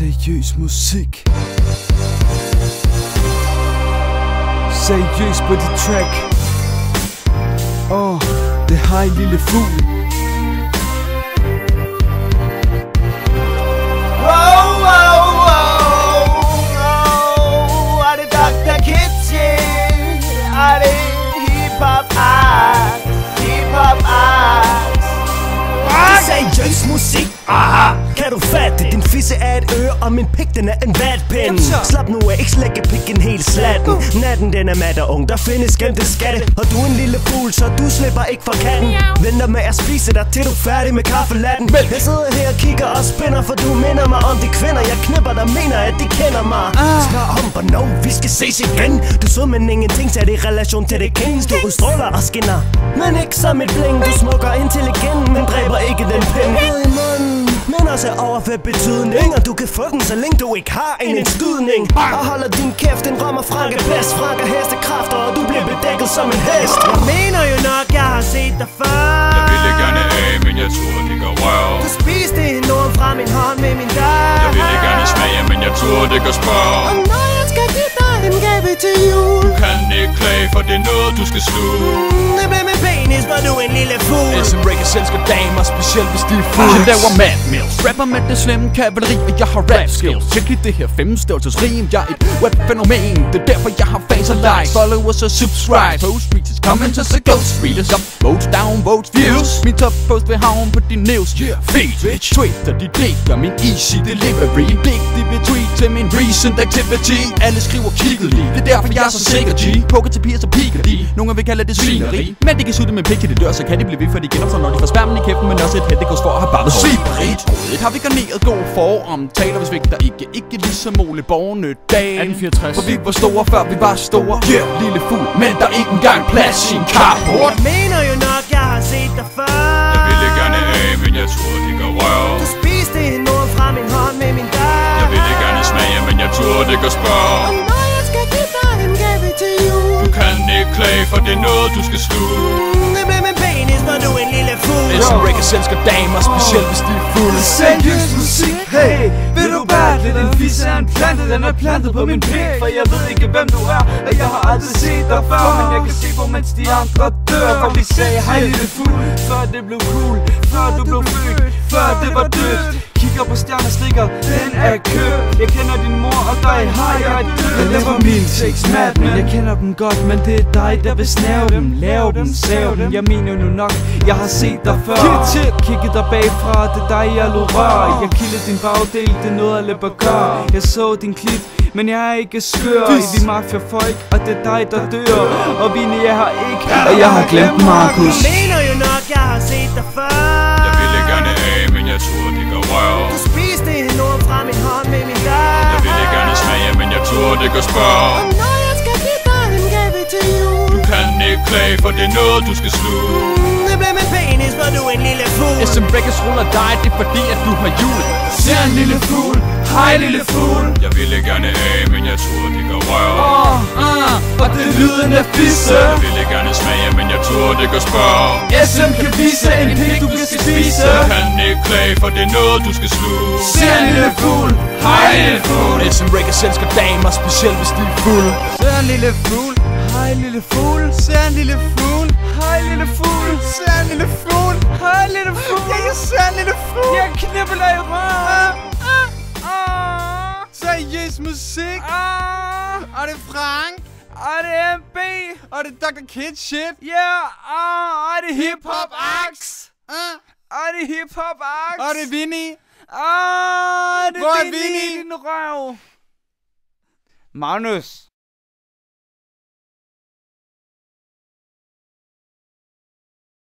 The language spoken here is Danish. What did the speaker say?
Seriøs musik. Seriøs på dit track. Det har en lille fugl. Er det Dr. Kitchen? Er det hip-hop art? Hip-hop art? Seriøs musik, aha. Kan du fatte? Din fisse er et øre, og min pik den er en vatpind. Slap nu af, ikke slække pikken helt slatten. Natten den er mat og ung, der findes gemte skatte. Og du er en lille fugl, så du slipper ikke fra katten. Venter med at spise dig, til du er færdig med kaffelatten. Jeg sidder her og kigger og spænder, for du minder mig om de kvinder jeg knipper, der mener at de kender mig. Snart humper, no, vi skal ses igen. Du så, men ingenting sat i relation til det kings. Du udstråler og skinner, men ikke som et bling. Du smukker intelligent, men dræber ikke den pind. Ud i munden, men også overført betydning. Og du kan få den, så længe du ikke har en indstydning. Og holder din kæft, den rammer franke bedst. Franker hestekræfter, og du bliver bedækket som en hest. Jeg mener jo nok, jeg har set dig før. Jeg ville gerne af, men jeg tror det går røv. Du spiste en ord fra min hånd med min dør. Jeg ville gerne smage, men jeg tror det går spørg. Og når jeg skal give dig en gave til jul, Du kan ikke klage, for det er noget du skal sluge. Det blev med penis, var du en lille fugl. SM Records elsker damer, specielt hvis de er fulde. Jeg laver mad mills, rapper med det slemme kavaleri, og jeg har rap skills. Tjek lige det her 5-stavelsers rim, jeg er et webfænomen. Det er derfor jeg har fans og likes, followers og subscribe. Post retweets, comments og ghost readers up, votes down, votes views. Min top post vil havne på din news, feed, bitch. Twitter, de digter min easy delivery. Digtig vil tweet til min recent activity. Alle skriver kigget lige, det er derfor jeg er så sikker G. Poker til piger, så piker de, nogle vil kalde det svineri. Men de kan sutte med pik i det dør, så kan de blive ved, for de genopstår, når de får spærmen i kæften. Men også et hættekurs for at have bare sviberigt. Rådet har vi garneret god foromtaler, hvis vi der ikke ligesom Ole Bornedal. 1864. For vi var store, før vi var store. Lille fugl, men der er ikke engang plads i en carport. Jeg mener jo nok, jeg har set dig før. Jeg ville gerne af, men jeg tror det går røv. Du spiste en ord fra min hånd med min dør. Jeg ville gerne smage, men jeg tror det går spørg. Og når jeg skal give dig en gave til jul, Du kan ikke klage, for det er noget du skal sluge. Det blev med penis, var du en lille fugl. SM Records elsker damer, specielt hvis de er fulde. Seriøs musik, hey, vil du battle? Den fisse er en plante, den er plantet på min pik. For jeg ved ikke hvem du er, og jeg har aldrig set dig før. Men jeg kan se på, mens de andre dør. For vi sagde hej lille fugl, før det blev cool. Før du blev født, før det var dødt. Kigger på stjerner, slikker, den er kød. Jeg kender din mor, og dig har jeg død. Jeg laver mine takes mad, men jeg kender dem godt. Men det er dig, der vil snæve dem, lave dem, save dem. Jeg mener nu nok, jeg har set dig før. Kigget dig bagfra, det er dig, jeg lå rør. Jeg kildede din bagdel, det er noget at løbe og gøre. Jeg så din klit, men jeg er ikke skør. Vi mafia-folk, og det er dig, der dør. Og Vini, jeg har ikke, og jeg har glemt Markus. Jeg mener jo nok, jeg har set dig før. Jeg ville gerne af, men jeg tror det går røv. Du spiste en ord fra min hånd med min dør. Jeg ville gerne smage, men jeg tror det går spørg. Og når jeg skal give dig en gave til jul, Du kan ikke klage, for det er noget du skal sluge. Det blev med penis, var du en lille fugl. SM Records ruller dig, det er fordi at du har jul. Ser en lille fugl, hej lille fugl. Jeg ville gerne af, men jeg tror det går røv. Og det er lyden af fisse. Jeg ville gerne smage, men jeg tror det går spørg. SM kan vise en pik, du kan spise. Du kan ikke klage, for det er noget du skal sluge. Ser en lille fugl, hej lille fugl. SM Records elsker damer, specielt hvis de er fulde. Ser en lille fugl, hej lille fugl. Ser en lille fugl, hej lille fugl. Ser en lille fugl, hej lille fugl. Jeg ser en lille fugl. Jeg knipper dig i røven. Seriøs musik. Og det er Frank. Og det er MB. Og det er Dr. Kid shit. Og det er Hip Hop Axe. Og det er Hip Hop Axe. Og det er Vinny. Det er Vinny i din røv. Magnus.